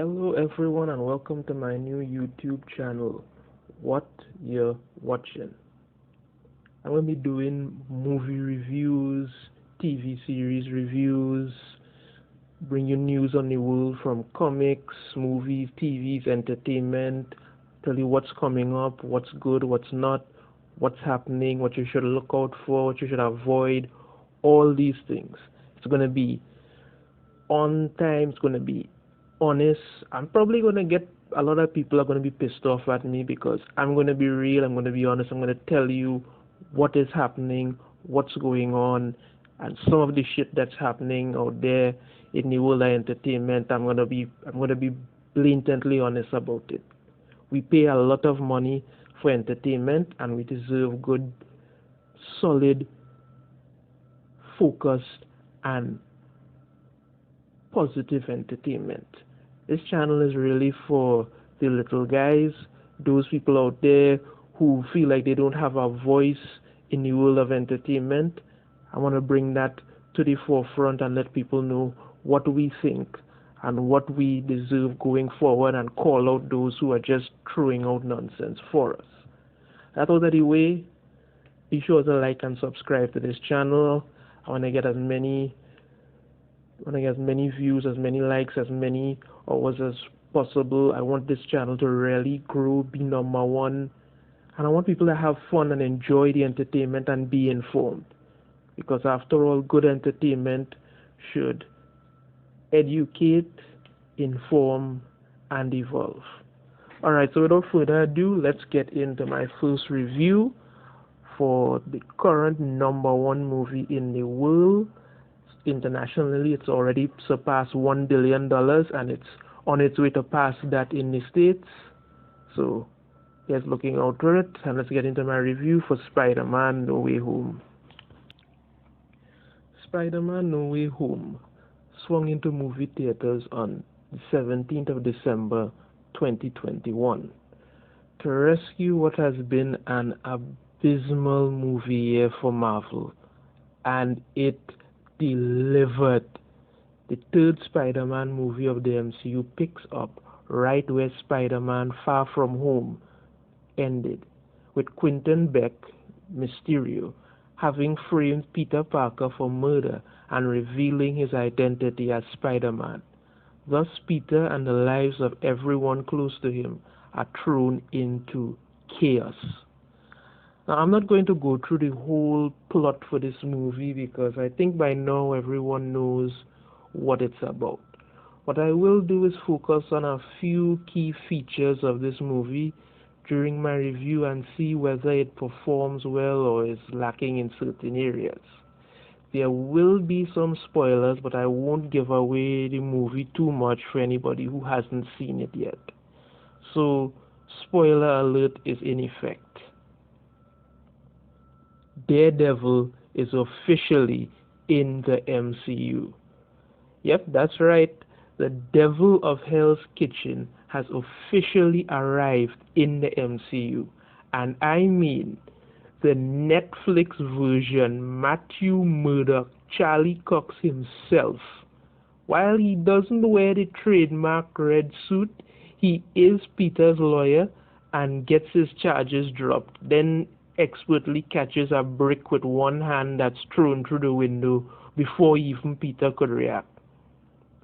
Hello everyone and welcome to my new YouTube channel, What You're Watching. I'm going to be doing movie reviews, TV series reviews, bring you news on the world from comics, movies, TVs, entertainment, tell you what's coming up, what's good, what's not, what's happening, what you should look out for, what you should avoid, all these things. It's going to be on time, it's going to be honest. I'm probably going to get a lot of people are going to be pissed off at me because I'm going to be real, I'm going to be honest, I'm going to tell you what is happening, what's going on, and some of the shit that's happening out there in the world of entertainment. I'm going to be blatantly honest about it. We pay a lot of money for entertainment and we deserve good, solid, focused, and positive entertainment. This channel is really for the little guys, those people out there who feel like they don't have a voice in the world of entertainment. I want to bring that to the forefront and let people know what we think and what we deserve going forward and call out those who are just throwing out nonsense for us. That out of the way, be sure to like and subscribe to this channel. I want to get as many views, as many likes, as many hours as possible. I want this channel to really grow, be number one, and I want people to have fun and enjoy the entertainment and be informed, because after all, good entertainment should educate, inform, and evolve. Alright, so without further ado, let's get into my first review for the current number one movie in the world. Internationally, it's already surpassed $1 billion and it's on its way to pass that in the States. So, yes, looking out for it. And let's get into my review for Spider-Man No Way Home. Spider-Man No Way Home swung into movie theaters on the 17th of December 2021 to rescue what has been an abysmal movie year for Marvel, and it delivered. The third Spider-Man movie of the MCU picks up right where Spider-Man Far From Home ended, with Quentin Beck, Mysterio, having framed Peter Parker for murder and revealing his identity as Spider-Man. Thus, Peter and the lives of everyone close to him are thrown into chaos. Now, I'm not going to go through the whole plot for this movie because I think by now everyone knows what it's about. What I will do is focus on a few key features of this movie during my review and see whether it performs well or is lacking in certain areas. There will be some spoilers, but I won't give away the movie too much for anybody who hasn't seen it yet. So, spoiler alert is in effect. Daredevil is officially in the MCU. Yep, that's right. The Devil of Hell's Kitchen has officially arrived in the MCU. And I mean the Netflix version. Matthew Murdock, Charlie Cox himself. While he doesn't wear the trademark red suit, he is Peter's lawyer and gets his charges dropped. Then expertly catches a brick with one hand that's thrown through the window before even Peter could react.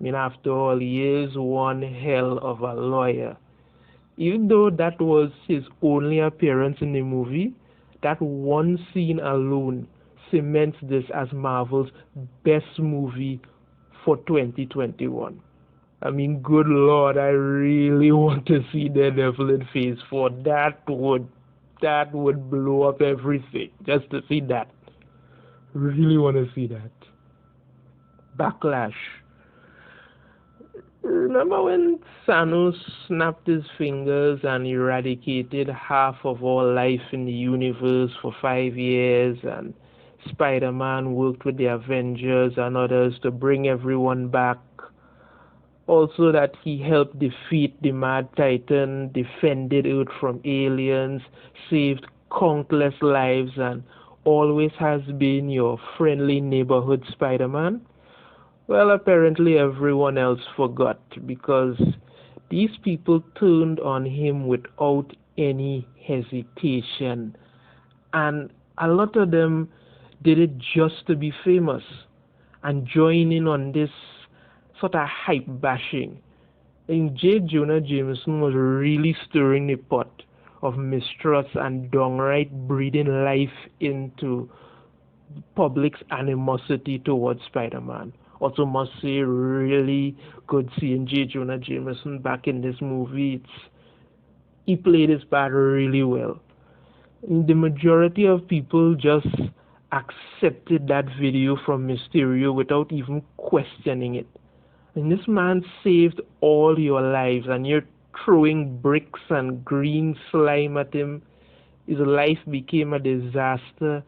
I mean, after all, he is one hell of a lawyer. Even though that was his only appearance in the movie, that one scene alone cements this as Marvel's best movie for 2021. I mean, good Lord, I really want to see Daredevil in Phase 4. That would blow up everything, just to see that. Really want to see that. Backlash. Remember when Thanos snapped his fingers and eradicated half of all life in the universe for 5 years, and Spider-Man worked with the Avengers and others to bring everyone back? Also that he helped defeat the Mad Titan, defended Earth from aliens, saved countless lives, and always has been your friendly neighborhood Spider-Man? Well, apparently everyone else forgot, because These people turned on him without any hesitation, and a lot of them did it just to be famous and join in on this sort of hype bashing. And J. Jonah Jameson was really stirring the pot of mistrust and downright breathing life into public's animosity towards Spider-Man. Also, must say, really good seeing J. Jonah Jameson back in this movie. He played his part really well. The majority of people just accepted that video from Mysterio without even questioning it. And this man saved all your lives, and you're throwing bricks and green slime at him. His life became a disaster.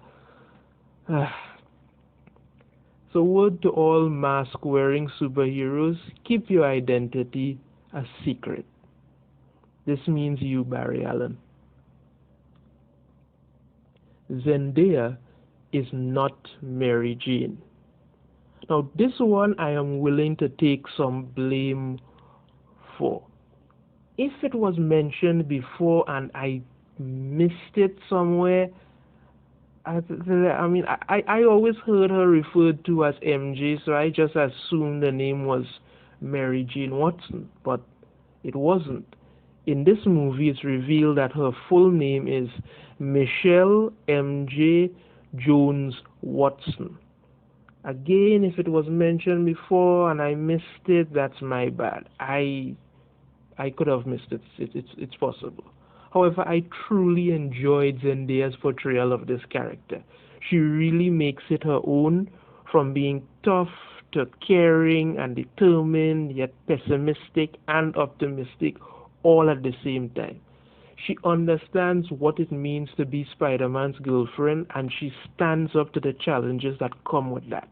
So word to all mask-wearing superheroes, keep your identity a secret. This means you, Barry Allen. Zendaya is not Mary Jane. Now, this one I am willing to take some blame for. If it was mentioned before and I missed it somewhere, I always heard her referred to as MJ, so I just assumed the name was Mary Jane Watson, but it wasn't. In this movie, it's revealed that her full name is Michelle MJ Jones Watson. Again, if it was mentioned before and I missed it, that's my bad. I could have missed it. It's possible. However, I truly enjoyed Zendaya's portrayal of this character. She really makes it her own, from being tough to caring and determined, yet pessimistic and optimistic, all at the same time. She understands what it means to be Spider-Man's girlfriend, and she stands up to the challenges that come with that.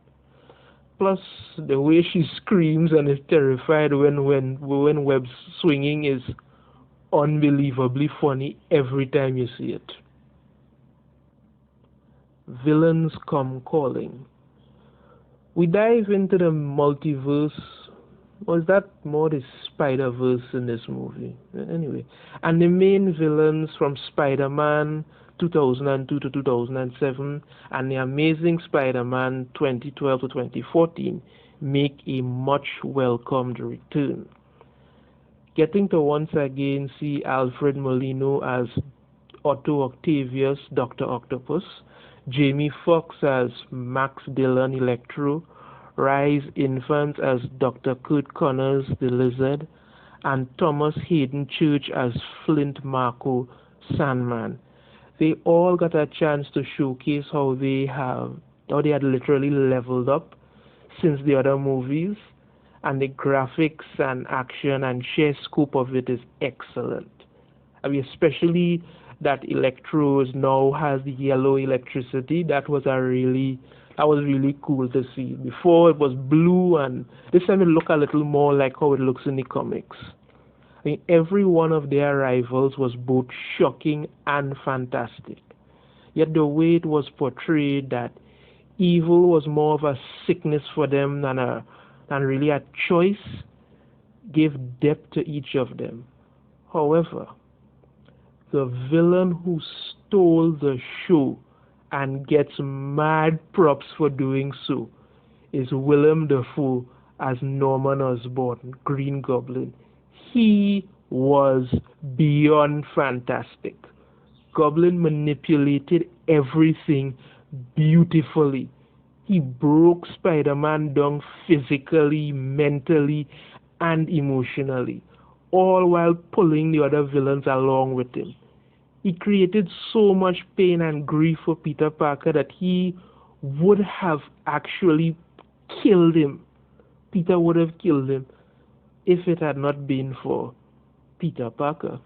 Plus, the way she screams and is terrified when webs swinging is unbelievably funny every time you see it. Villains come calling. We dive into the multiverse. Was that more the Spider-Verse in this movie? Anyway, and the main villains from Spider-Man 2002 to 2007 and the Amazing Spider-Man 2012 to 2014 make a much welcomed return. Getting to once again see Alfred Molina as Otto Octavius, Dr. Octopus, Jamie Foxx as Max Dillon, Electro, Rhys Ifans as Dr. Kurt Connors, the Lizard, and Thomas Hayden Church as Flint Marko, Sandman. They all got a chance to showcase how they had literally leveled up since the other movies, and the graphics and action and sheer scope of it is excellent. I mean, especially that Electro now has the yellow electricity. That was really cool to see. Before it was blue, and this time it looked a little more like how it looks in the comics. I mean, every one of their rivals was both shocking and fantastic. Yet the way it was portrayed, that evil was more of a sickness for them than really a choice, gave depth to each of them. However, the villain who stole the show and gets mad props for doing so is Willem Dafoe as Norman Osborn, Green Goblin. He was beyond fantastic. Goblin manipulated everything beautifully. He broke Spider-Man down physically, mentally, and emotionally, all while pulling the other villains along with him. He created so much pain and grief for Peter Parker that he would have actually killed him. Peter would have killed him if it had not been for Peter Parker.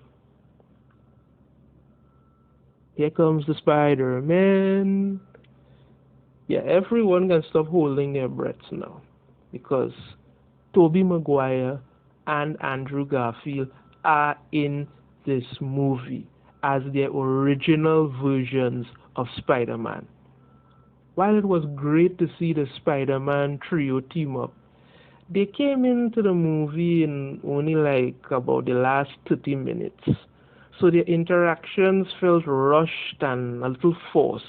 Here comes the Spider-Man. Yeah, everyone can stop holding their breaths now, because Tobey Maguire and Andrew Garfield are in this movie as their original versions of Spider-Man. While it was great to see the Spider-Man trio team up, they came into the movie in only like about the last 30 minutes. So their interactions felt rushed and a little forced.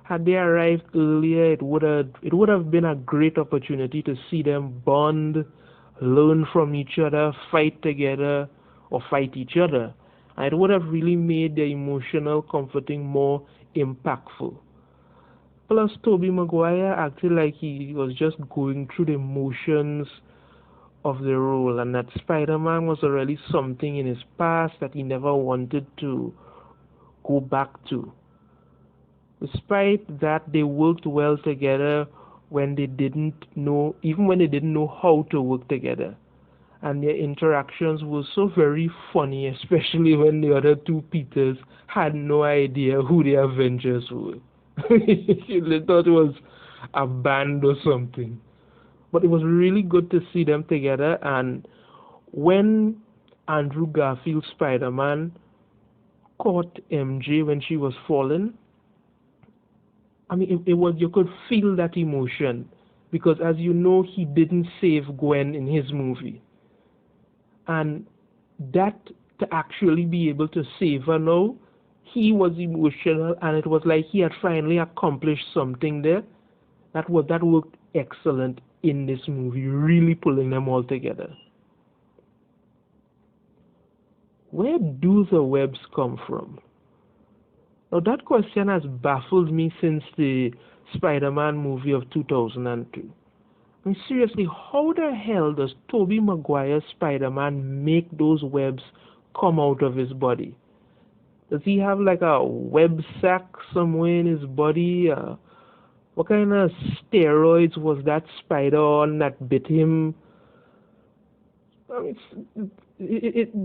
Had they arrived earlier, it would have been a great opportunity to see them bond, learn from each other, fight together, or fight each other. And it would have really made the emotional comforting more impactful. Plus, Tobey Maguire acted like he was just going through the motions of the role, and that Spider-Man was already something in his past that he never wanted to go back to. Despite that, they worked well together when they didn't know, even when they didn't know how to work together. And their interactions were so very funny, especially when the other two Peters had no idea who the Avengers were. They thought it was a band or something. But it was really good to see them together. And when Andrew Garfield's Spider-Man caught MJ when she was falling, I mean, it was, you could feel that emotion because, as you know, he didn't save Gwen in his movie, and that to actually be able to save her now, he was emotional, and it was like he had finally accomplished something there. That worked excellent in this movie, really pulling them all together. Where do the webs come from? Now, that question has baffled me since the Spider-Man movie of 2002. I mean, seriously, how the hell does Tobey Maguire's Spider-Man make those webs come out of his body? Does he have like a web sack somewhere in his body? What kind of steroids was that spider on that bit him? I mean,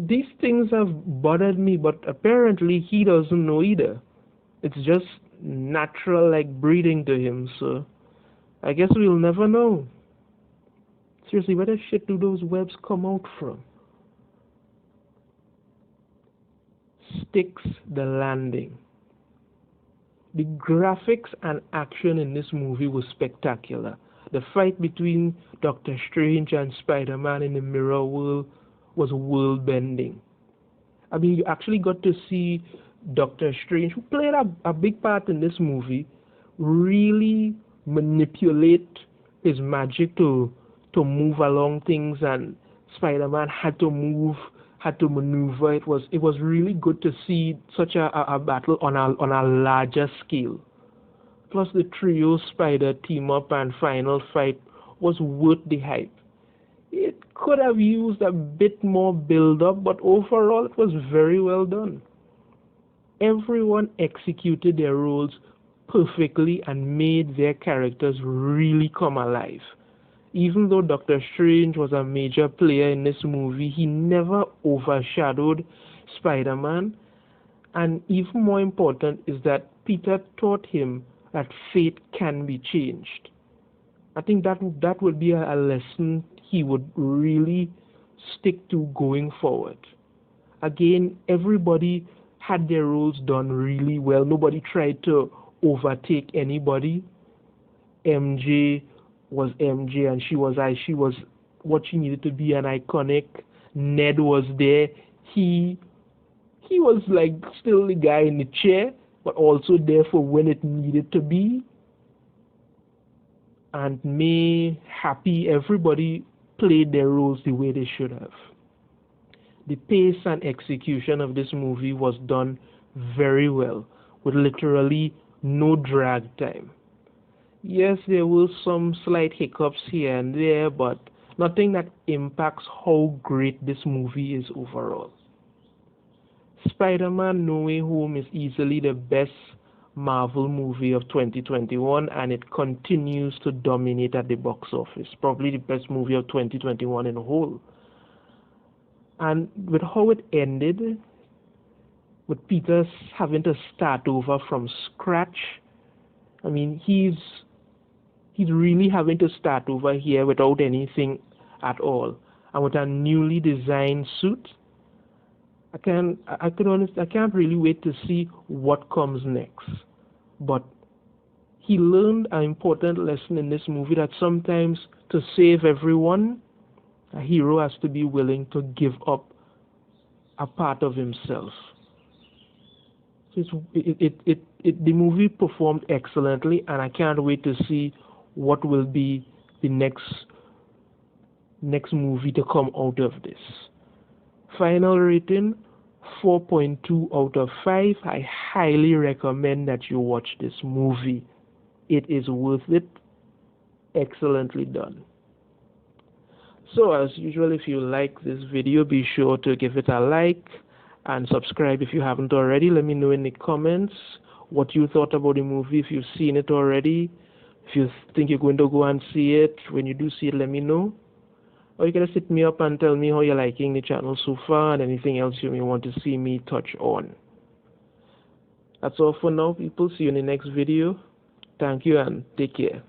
these things have bothered me, but apparently he doesn't know either. It's just natural, like breathing to him, so I guess we'll never know. Seriously, where the shit do those webs come out from? Sticks the landing. The graphics and action in this movie was spectacular. The fight between Doctor Strange and Spider-Man in the mirror world was world-bending. I mean, you actually got to see Doctor Strange, who played a big part in this movie, really manipulate his magic to move along things, and Spider-Man had to move, had to maneuver. It was really good to see such a battle on a larger scale. Plus, the trio Spider team up and final fight was worth the hype. It could have used a bit more build up, but overall it was very well done. Everyone executed their roles perfectly and made their characters really come alive. Even though Doctor Strange was a major player in this movie, he never overshadowed Spider-Man. And even more important is that Peter taught him that fate can be changed. I think that would be a lesson he would really stick to going forward. Again, everybody had their roles done really well. Nobody tried to overtake anybody. MJ was MJ, and she was what she needed to be, an iconic. Ned was there. He was like still the guy in the chair, but also there for when it needed to be. And May, Happy, everybody played their roles the way they should have. The pace and execution of this movie was done very well, with literally no drag time. Yes, there were some slight hiccups here and there, but nothing that impacts how great this movie is overall. Spider-Man No Way Home is easily the best Marvel movie of 2021, and it continues to dominate at the box office. Probably the best movie of 2021 in a whole. And with how it ended, with Peter having to start over from scratch, I mean, he's really having to start over here without anything at all, and with a newly designed suit. I can't really wait to see what comes next. But he learned an important lesson in this movie, that sometimes to save everyone, a hero has to be willing to give up a part of himself. The movie performed excellently, and I can't wait to see what will be the next movie to come out of this. Final rating, 4.2 out of 5. I highly recommend that you watch this movie. It is worth it. Excellently done. So as usual, if you like this video, be sure to give it a like and subscribe if you haven't already. Let me know in the comments what you thought about the movie, if you've seen it already, if you think you're going to go and see it. When you do see it, let me know. Or you can just hit me up and tell me how you're liking the channel so far and anything else you may want to see me touch on. That's all for now, people. See you in the next video. Thank you and take care.